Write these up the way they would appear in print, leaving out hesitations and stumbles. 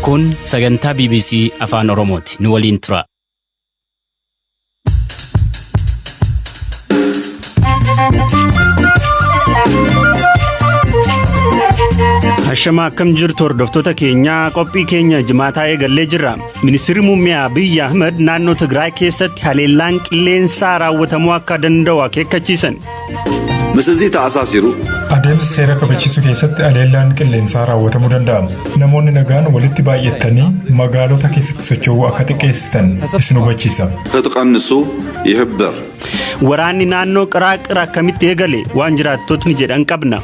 Kun sagantaa BBC Afaan Oromooti. Nu waliin tura. Hashama akkam jirtu hordoftoota keenya qophii keenya jimaataa eegallee jirra. Ministeerri muummee Abiy Ahmed naannoo Tigraay keessatti haleellaan qilleensaa raawwatamuu akka danda'u akeekkachiisan. Misizii ta'asaasiru adeemsa seera kabachiisuu keessatti haleellaan qilleensaa raawwatamuu danda'a. Namoonni nagaan walitti baay'atanii magaalota keessatti socho'uu akka xiqqeessitan isin hubachiisa. Taqannisu yihibbar. Waraanni naannoo Qiraaqira akkamitti eegale waan jiraattotni jedhan qabna.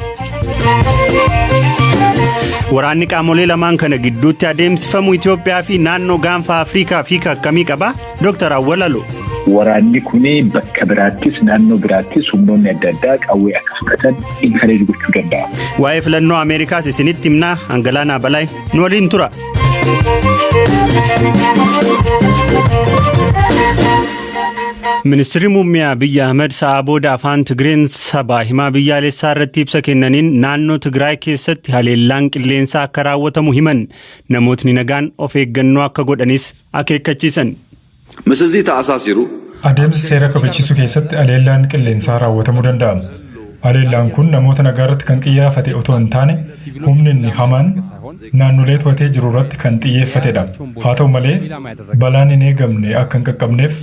Waraanni qaamolee lamaan kana gidduutti adeemsifamu Itoophiyaa fi naannoo gaanfa Afrikaa fi akkamii qaba? Dr. Awwalalu. Waraanni kuni bakka biraattis naannoo biraattis humnoonni adda addaa qawwee akka fudhatan inkareej gochuu danda'a. Waa'ee filannoo Ameerikaas isinitti himnaa Angalaanaa Balaay nu waliin tura. Ministeerri muummee Abiy Ahmed sa'a booda afaan Tigreen sabaa himaa biyyaalessaa irratti ibsa kennaniin naannoo Tigraay keessatti haleellaan qilleensaa akka raawwatamu himan namootni nagaan of eeggannoo akka godhanis akeekkachiisan. Misizii ta'asaasiru adeemsa seera kabachiisuu keessatti haleellaan qilleensaa raawwatamuu danda'a. Haleellaan kun namoota nagaa irratti kan xiyyeeffate otoo hin taane humni inni hamaan naannolee to'atee jiru irratti kan xiyyeeffatedha. Haa ta'u malee balaan hin eegamne akka hin qaqqabneef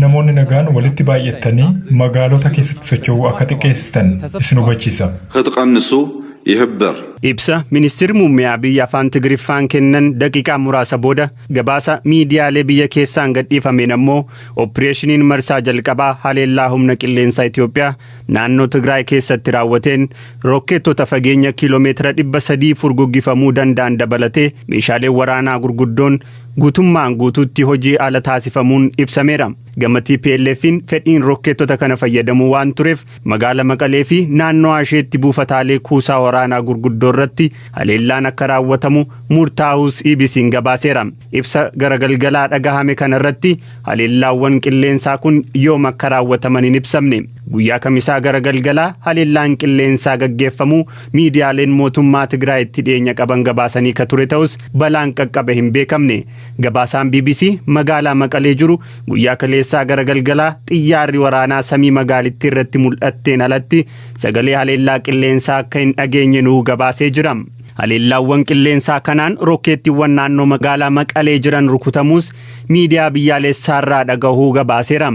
namoonni nagaan walitti baay'atanii magaalota keessatti socho'uu akka xiqqeessitan isin hubachiisa. Taqannisu yihibbar. Ibsa ministeerri muummee Abiy afaan Tigriffaan kennan daqiiqaa muraasa booda gabaasa miidiyaalee biyya keessaan gadhiifameen ammoo opereeshiniin marsaa jalqabaa haleellaa humna qilleensaa Itoophiyaa naannoo Tigraay keessatti raawwateen rokkeettota fageenya kiiloomeetira 300 furguggifamuu danda'an dabalatee meeshaalee waraanaa gurguddoon guutummaan guutuutti hojii ala taasifamuun ibsameera. Gama TPLF'n fedhiin rokkeettota kana fayyadamuu waan tureef magaala Maqalee fi naannoo asheetti buufataalee kuusaa waraanaa gurguddoo irratti haleellaan akka raawwatamu murtaa'uus EBC'n gabaaseera. Ibsa garagalgalaa dhagahame kana irratti haleellaawwan qilleensaa kun yoom akka raawwataman hin ibsamne. Guyyaa kamisaa garagalgalaa haleellaan qilleensaa gaggeeffamu miidiyaaleen mootummaa Tigraayitti dhiyeenya qaban gabaasanii ka ture ta'us balaan qaqqabe hin beekamne. Gabaasaan BBC magaalaa Maqalee jiru guyyaa kaleessaa garagalgalaa xiyyaarri waraanaa samii magaalittii irratti mul'atteen alatti sagalee haleellaa qilleensaa akka hin dhageenye nu gabaasee jira. Haleellaawwan qilleensaa kanaan rokkeettiiwwan naannoo magaalaa Maqalee jiran rukutamuus miidiyaa biyyaalessaarraa dhagahuu gabaaseera.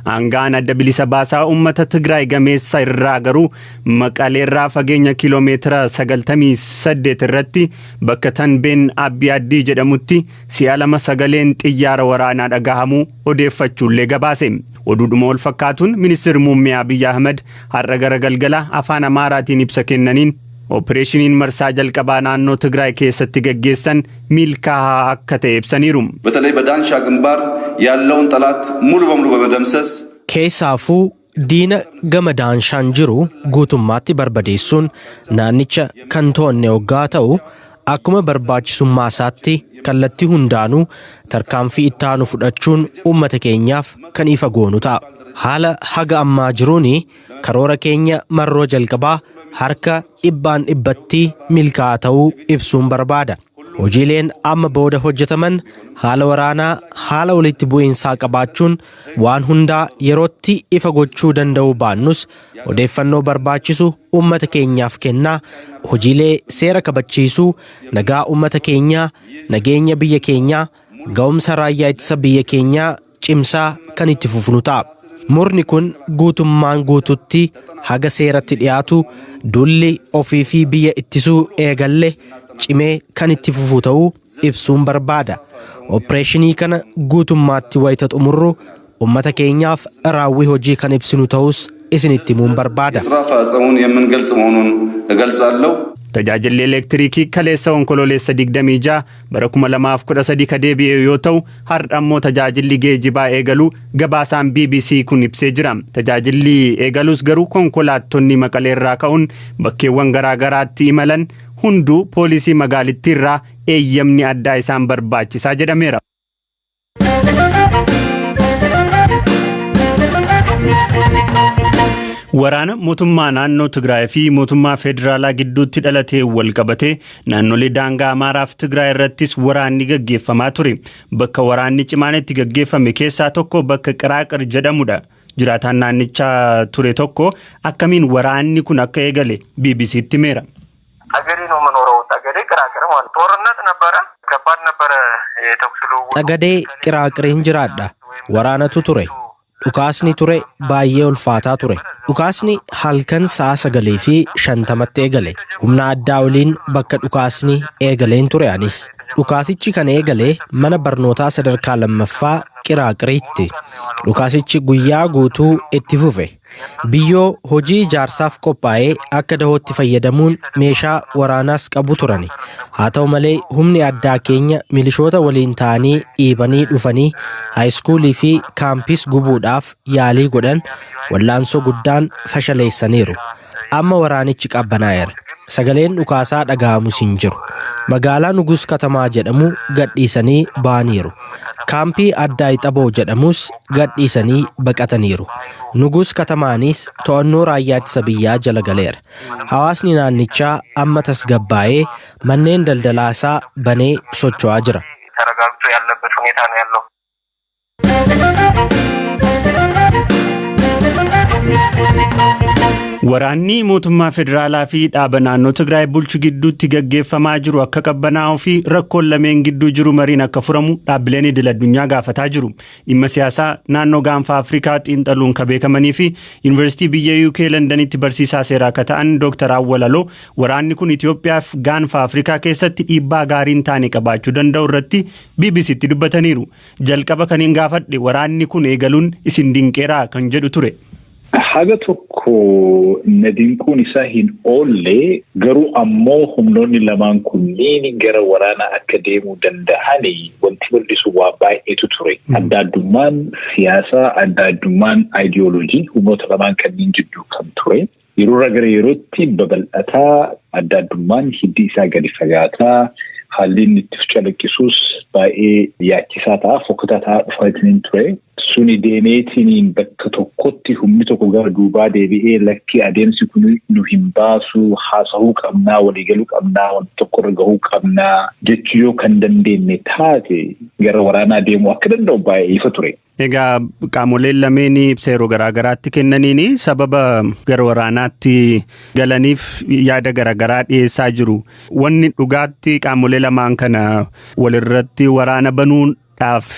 Aangaan adda bilisa baasaa uummata Tigraay gameessa irraa garuu Maqaleerraa fageenya kiiloomeetira 98 irratti bakka Tanbeen Abbi Addii jedhamutti si'a lama sagaleen xiyyaara waraanaa dhagahamuu odeeffachuullee gabaase. Oduudhuma wal fakkaatuun ministeerri muummee Abiy Ahmed har'a garagalgala afaan Amaaraatiin ibsa kennaniin opereeshiniin marsaa jalqabaa naannoo Tigraay keessatti gaggeessan milkaa'aa akka ta'e ibsaniiru. በተለይ በዳንሻ ግንባር ያለውን ጠላት ሙሉ በሙሉ በመደምሰስ keessaafuu diina gama daanshaan jiru guutummaatti barbadeessuun naannicha kan to'anne hoggaa ta'u akkuma barbaachisummaa isaatti kallattii hundaanuu tarkaanfii ittaanu fudhachuun uummata keenyaaf kan ifa goonu ta'a. Haala haga ammaa jiruun karoora keenya marroo jalqabaa harka 100% milkaa'aa ta'uu ibsuun barbaada. Hojiileen amma booda hojjetaman haala waraanaa haala walitti bu'iinsaa qabaachuun waan hundaa yerootti ifa gochuu danda'uu baannus odeeffannoo barbaachisu uummata keenyaaf kennaa hojiilee seera kabachiisuu nagaa uummata keenyaa nageenya biyya keenyaa ga'umsa raayyaa ittisa biyya keenyaa cimsaa kan itti fufnu ta'a. Murni kun guutummaan guututti haga seeratti dhiyaatu dulli ofii fi biyya ittisuu eegalle cimee kan itti fufu ta'uu ibsuun barbaada. Opereeshinii kana guutummaatti wayita xumurru uummata keenyaaf raawwii hojii kan ibsinu ta'us isinitti himuun barbaada. Tajaajilli elektirikii kaleessa onkololeessa 26 bara 2013 ka deebi'e yoo ta'u har'a ammoo tajaajilli geejibaa eegalu gabaasaan BBC kun ibsee jira. Tajaajilli eegalus garuu konkolaattonni Maqaleerraa ka'uun bakkeewwan garaagaraatti imalan hunduu poolisii magaalittiirraa eeyyamni addaa isaan barbaachisaa jedhameera. Waraana mootummaa naannoo Tigraay fi mootummaa federaalaa gidduutti dhalatee wal qabatee naannolee daangaa Amaaraaf Tigraay irrattis waraanni gaggeeffamaa ture. Bakka waraanni cimaan itti gaggeeffame keessaa tokko bakka Qiraaqir jedhamudha. Jiraataan naannichaa ture tokko akkamiin waraanni kun akka eegale BBC'tti himeera. Xagadee ነው የምኖረው Xagadee Qiraaqir ማለት ጦርነት ነበረ ከባድ ነበረ የተኩስ ልውውጥ Xagadee Qiraaqiriin jiraadha. Waraanatu ture. Dhukaasni ture baay'ee ulfaataa ture. Dhukaasni halkan sa'a 9:50 eegale. Humna addaa waliin bakka dhukaasni eegaleen ture anis. Dhukaasichi kan eegale mana barnootaa sadarkaa lammaffaa Qiraaqiriitti. Dhukaasichi guyyaa guutuu itti fufe. Biyyoo hojii ijaarsaaf qophaa'ee akka dahootti fayyadamuun meeshaa waraanaas qabu turani. Haa ta'u malee humni addaa keenya milishoota waliin ta'anii dhiibanii dhufanii haayiskuulii fi kaampis gubuudhaaf yaalii godhan wallaansoo guddaan fashaleessaniiru. Amma waraanichi qabbanaa'eera. Sagaleen dhukaasaa dhaga'amus hin jiru. Magaalaa Nugus Katamaa jedhamu gadhiisanii ba'aniiru. Kaampii addaa Ixaboo jedhamus gadhiisanii baqataniiru. Nugus Katamaanis to'annoo raayyaa ittisa biyyaa jala galeera. Hawaasni naannichaa amma tasgabbaa'ee manneen daldalaasaa banee socho'aa jira. ተረጋግቶ ያለበት ሁኔታ ነው ያለው. Waraanni mootummaa federaalaa fi dhaaba naannoo Tigraay bulchu gidduutti gaggeeffamaa jiru akka qabbanaa'uu fi rakkoon lameen gidduu jiru mariin akka furamu dhaabbileen idil-addunyaa gaafataa jiru. Dhimma siyaasaa naannoo gaanfa Afrikaa xiinxaluun kan beekamanii fi Yuunivarsiitii biyya UK Londanitti barsiisaa seeraa akka ta'an Dr. Awwalaloo waraanni kun Itoophiyaaf gaanfa Afrikaa keessatti dhiibbaa gaariin taane qabaachuu danda'u irratti BBC'tti dubbataniiru. Jalqaba kaniin gaafadhe waraanni kun eegaluun isin dinqeeraa kan jedhu ture. Haga tokko nadinquun isaa hin oolle garuu ammoo humnoonni lamaan kunniin gara waraanaa akka deemuu danda'ani wanti mul'isu waa baay'eetu ture. Adda addummaan siyaasaa, adda addummaan aayidiyooloojii humnoota lamaan kanneen jidduu kan ture. Yeroo gara yerootti babal'ataa adda addummaan hiddi isaa gadi fagaataa haalli inni itti calaqqisuus baay'ee yaachisaa ta'a, fokkataa ta'a dhufaatiin ture. Suni deemeetiin bakka tokkotti humni tokko gara duubaa deebi'ee lakki adeemsi kun nu hin baasu haasa'uu qabnaa waliigaluu qabnaa wanti tokko irra gahuu qabnaa jechuu yoo kan dandeenye taate gara waraanaa deemuu akka danda'u baay'ee ifa ture. Egaa qaamoleen lameen ibsa yeroo garaagaraatti kennaniini sababa gara waraanaatti galaniif yaada garaagaraa dhiyeessaa jiru. Wanni dhugaatti qaamolee lamaan kana walirratti waraana banuun dhaaf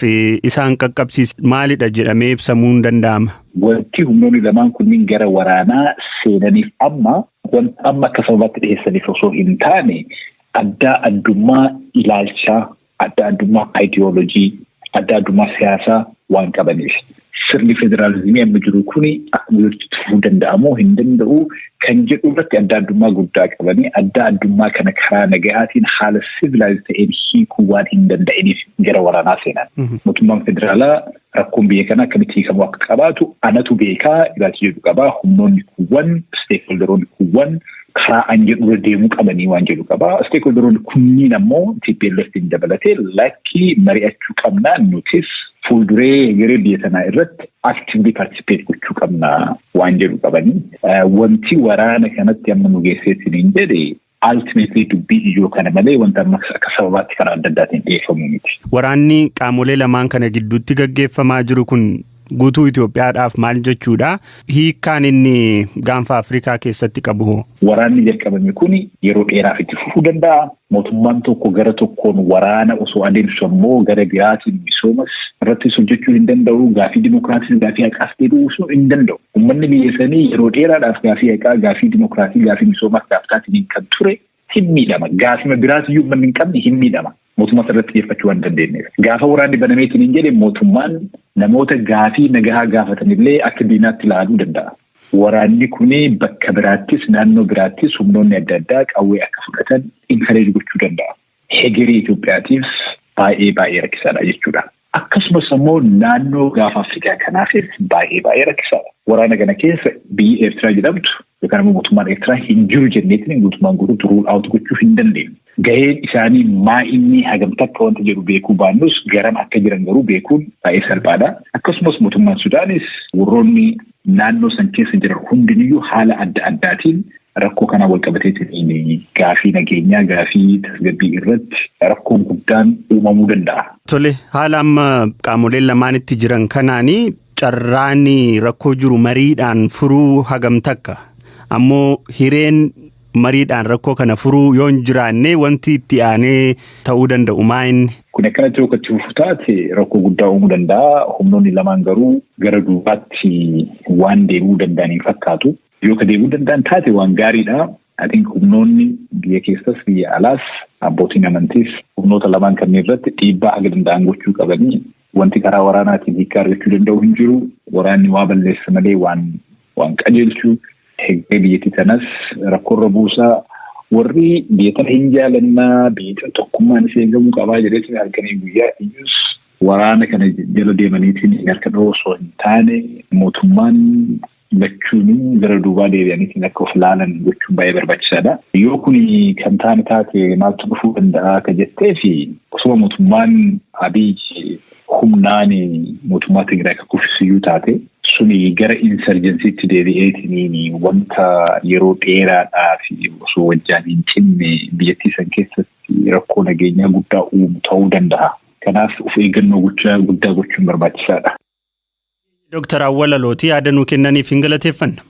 isaan qaqqabsiis maalidha jedhamee ibsamuu hin danda'ama. Wanti humnoonni lamaan kunniin gara waraanaa seenaniif amma akka sababaatti dhiyeessaniif osoo hin taane adda addummaa ilaalchaa, adda addummaa aayidiyooloojii, adda addummaa siyaasaa waan qabaniif. Sirni federaalizimii amma jiru kuni akkuma fufuu danda'amoo hin danda'u kan jedhu irratti adda addummaa guddaa qabanii adda addummaa kana karaa nagahaatiin haala sivilaayiz ta'een hiikuu waan hin danda'iniif gara waraanaa seenan. Mootummaan federaalaa rakkoon biyya kanaa akkamitti hiikamuu akka qabaatu anatu beekaa ilaalcha jedhu qabaa. Humnoonni kuuwwan, steekholderoonni kuuwwan karaa an jedhu deemuu qabanii waan jedhu qabaa. Steekholderoonni kunniin ammoo TPLF'n dabalatee lakkii mari'achuu qabnaa nutis fuulduree garee biyya sanaa irratti actively participate gochuu qabnaa waan jedhu qabanii. Wanti waraana kanatti amma nu geesseetiin hin jedhe ultimately dubbii ijoo kana malee wanta amma akka sababaatti karaa adda addaatiin dhiyeeffamuu miti. Waraanni qaamolee lamaan kana gidduutti gaggeeffamaa jiru kun guutuu Itoophiyaadhaaf maal jechuudha? Hiikkaan inni gaanfa Afrikaa keessatti qabu hoo? Waraanni jalqabame kun yeroo dheeraaf itti fufuu danda'a. Mootummaan tokko gara tokkoon waraana osoo adeemsu ammoo gara biraatiin misoomas irratti hojjechuu hin danda'u. Gaafii dimokiraasii, gaafii haqaas deebisuu hin danda'u. Uummanni biyya sanii yeroo dheeraadhaaf gaafii haqaa, gaafii dimokiraasii, gaafii misoomaas gaafatatiin kan ture hin miidhama. Gaafima biraatiyyuu uummanni hin qabne hin miidhama. Mootummaa irratti xiyyeeffachuu waan dandeenyeef. Gaafa waraanni banameetiin hin jedhe mootummaan namoota gaafii nagahaa gaafatanillee akka diinaatti ilaaluu danda'a. Waraanni kuni bakka biraattis naannoo biraattis humnoonni adda addaa qawwee akka fudhatan inkareej gochuu danda'a. Hegerii Itoophiyaatiif baay'ee rakkisaadha jechuudha. akkasumas immoo naannoo gaafa Afrikaa kanaafis baay'ee rakkisaadha. Waraana kana keessa biyyi Eertiraa jedhamtu yookaan immoo mootummaan Eertiraa hin jiru jenneetiin guutumaan guutuutti rule out gochuu hin dandeenye. Gaheen isaanii maa inni hagam takka wanta jedhu beekuu baannus garam akka jiran garuu beekuun baay'ee salphaadha. Akkasumas mootummaan Sudaanis warroonni naannoo san keessa jiran hundiniyyuu haala adda addaatiin rakkoo kana wal qabateetiin gaafii nageenyaa gaafii tasgabbii irratti rakkoon guddaan uumamuu danda'a. Tole haala amma qaamoleen lamaanitti jiran kanaanii carraan rakkoo jiru mariidhaan furuu hagam takka ammoo hireen mariidhaan rakkoo kana furuu yoo hin jiraanne wanti itti aanee ta'uu danda'u maa inni? Kun akkanatti yoo itti fufuu taate rakkoo guddaa uumuu danda'a. Humnoonni lamaan garuu gara duubaatti waan deebi'uu danda'aniin fakkaatu. Yoo ka deebi'uu danda'an taate waan gaariidha. Ati humnoonni biyya keessas biyya alaas abbootiin amantiis humnoota lamaan kanneen irratti dhiibbaa haga danda'an gochuu qabanii wanti karaa waraanaatiin hiikaa argachuu danda'u hin jiru. Waraanni waa balleessa malee waan qajeelchuu hegeree biyyattii sanas rakkoorra buusaa warri biyya tana hin jaalannaa biyya tokkummaan ishee eegamuu qabaa jedheetiin halkanii guyyaa iyyus waraana kana jala deemaniitiin harka dhahoo osoo hin taane mootummaan lachuun gara duubaa deebi'aniitiin akka of ilaalan gochuun baay'ee barbaachisaadha. Yoo kun kan taane taate maaltu dhufuu danda'a akka jettee fi osoo mootummaan Abiy humnaan mootummaa Tigraay akka kuffisiyyuu taate suni gara insurgencytti deebi'eetiin wanta yeroo dheeraadhaaf osoo wajjaan hin cinne biyyattii san keessatti rakkoo nageenyaa guddaa uumu ta'uu danda'a. Kanaaf of eeggannoo guddaa gochuun barbaachisaadha. Dr. Awwal Alootii yaada nuu kennaniif hin galateeffanna.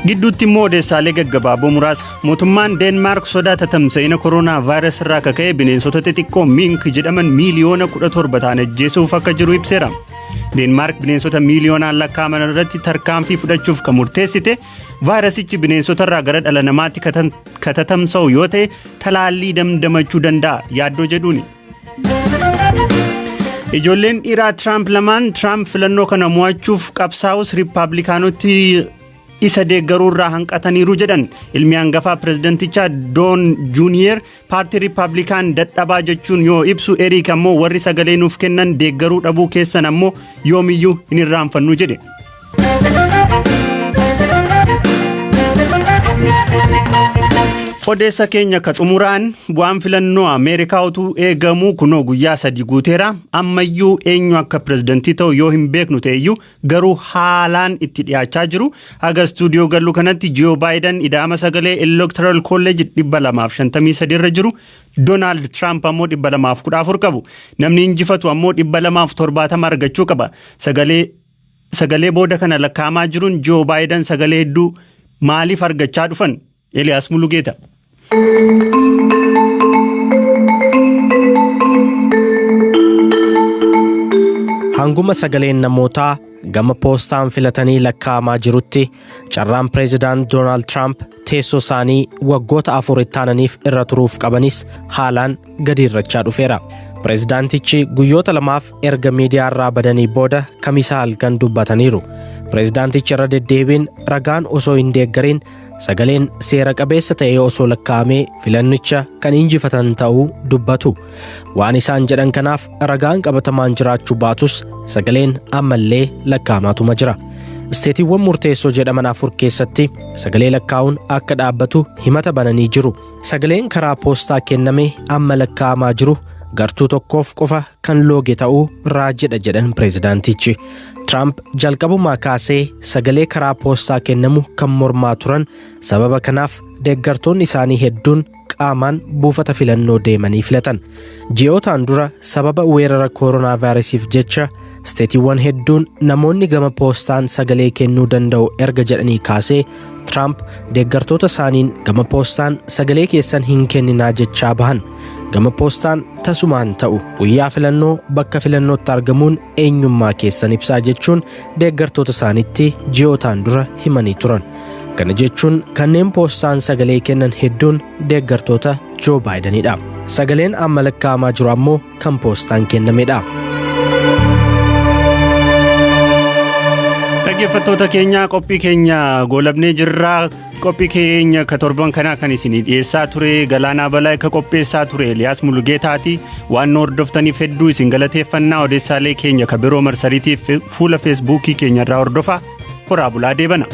Gidduutti immoo odeessaalee gaggabaaboo muraasa mootummaan Deenmaark sodaa tamsa'ina koronaa vaayirasii irraa ka'ee bineensota xixiqqoo mink jedhaman miiliyoona 17 ta'an ajjeesuuf akka jiru ibseera. Deenmaark bineensota miiliyoonaan lakkaa'aman irratti tarkaanfii fudhachuuf kan murteessite vaayirasichi bineensota irraa gara dhala namaatti katatamsa'u yoo ta'e talaallii damdamachuu danda'a yaaddoo jedhuuni. Ijoolleen dhiiraa Trump lamaan Trump filannoo kana mo'achuuf qabsaa'us Riippaabilikaanoti isa deeggaruurraa hanqataniiru jedhan ilmi hangafaa pirezidantichaa Doon Juuniyer paartii Riippaabilikaan dadhabaa jechuun yoo ibsu Eriik ammoo warri sagalee nuuf kennan deeggaruu dhabuu keessan ammoo yoomiyyuu hin irraanfannu jedhe. Odeessa keenya ka xumuraan bu'aan filannoo Ameerikaa utuu eegamu kunoo guyyaa 3 guuteera ammayyuu eenyu akka pirezidantii ta'u yoo hin beeknu ta'eyyuu garuu haalaan itti dhiyaachaa jiru. Haga stuudiyoo gallu kanatti Joo Baayiden ida'ama sagalee Electoral College 253 irra jiru. Donald Trump ammoo 214 qabu. Namni injifatu ammoo 270 argachuu qaba. Sagalee booda kana lakkaa'amaa jiruun Joo Baayiden sagalee hedduu maaliif argachaa dhufan? Eliyaas Mulugeeta. Hanguma sagaleen namootaa gama poostaan filatanii lakkaa'amaa jirutti carraan pireezidaant Doonaald Tiraamp teessoo isaanii waggoota 4 itti aananiif irra turuuf qabanis haalaan gadi irrachaa dhufeera. Pireezidaantichi guyyoota 2 erga miidiyaarraa badanii booda kamisa halkan dubbataniiru. Pireezidaantichi irra deddeebiin ragaan osoo hin deeggarin sagaleen seera qabeessa ta'ee osoo lakkaa'amee filannicha kan injifatan ta'uu dubbatu. Waan isaan jedhan kanaaf ragaan qabatamaan jiraachuu baatus sagaleen ammallee lakkaa'amaatuma jira. Isteetiiwwan murteessoo jedhaman 4 keessatti sagalee lakkaa'uun akka dhaabbatu himata bananii jiru. Sagaleen karaa poostaa kenname amma lakkaa'amaa jiru gartuu tokkoof qofa kan looge ta'uu raajidha jedhan pireezidaantichi. Trump jalqabumaa kaasee sagalee karaa poostaa kennamu kan mormaa turan sababa kanaaf deeggartoonni isaanii hedduun qaamaan buufata filannoo deemanii filatan. Ji'ootaan dura sababa weerara koronaa vaayirasiif jecha isteetiiwwan hedduun namoonni gama poostaan sagalee kennuu danda'u erga jedhanii kaasee Trump deeggartoota isaaniin gama poostaan sagalee keessan hin kenninaa jechaa bahan. Gama poostaan tasumaan ta'u guyyaa filannoo bakka filannootti argamuun eenyummaa keessan ibsaa jechuun deeggartoota isaaniitti ji'ootaan dura himanii turan. Kana jechuun kanneen poostaan sagalee kennan hedduun deeggartoota Joo Baayidenidha. Sagaleen amma lakkaa'amaa jiru ammoo kan poostaan kennamedha. Dhaggeeffattoota keenya qophii keenya goolabnee jirra. qophii keenya ka torban kanaa kan isinii dhiyeessaa ture Galaanaa Balaa ka qopheessaa ture Eliyaas Mulugeetaati. Waan nu hordoftaniif hedduu isin galateeffannaa. Odeessaalee keenya ka biroo marsariitiif fuula feesbuukii keenya irraa hordofaa. Horaa bulaa deebana.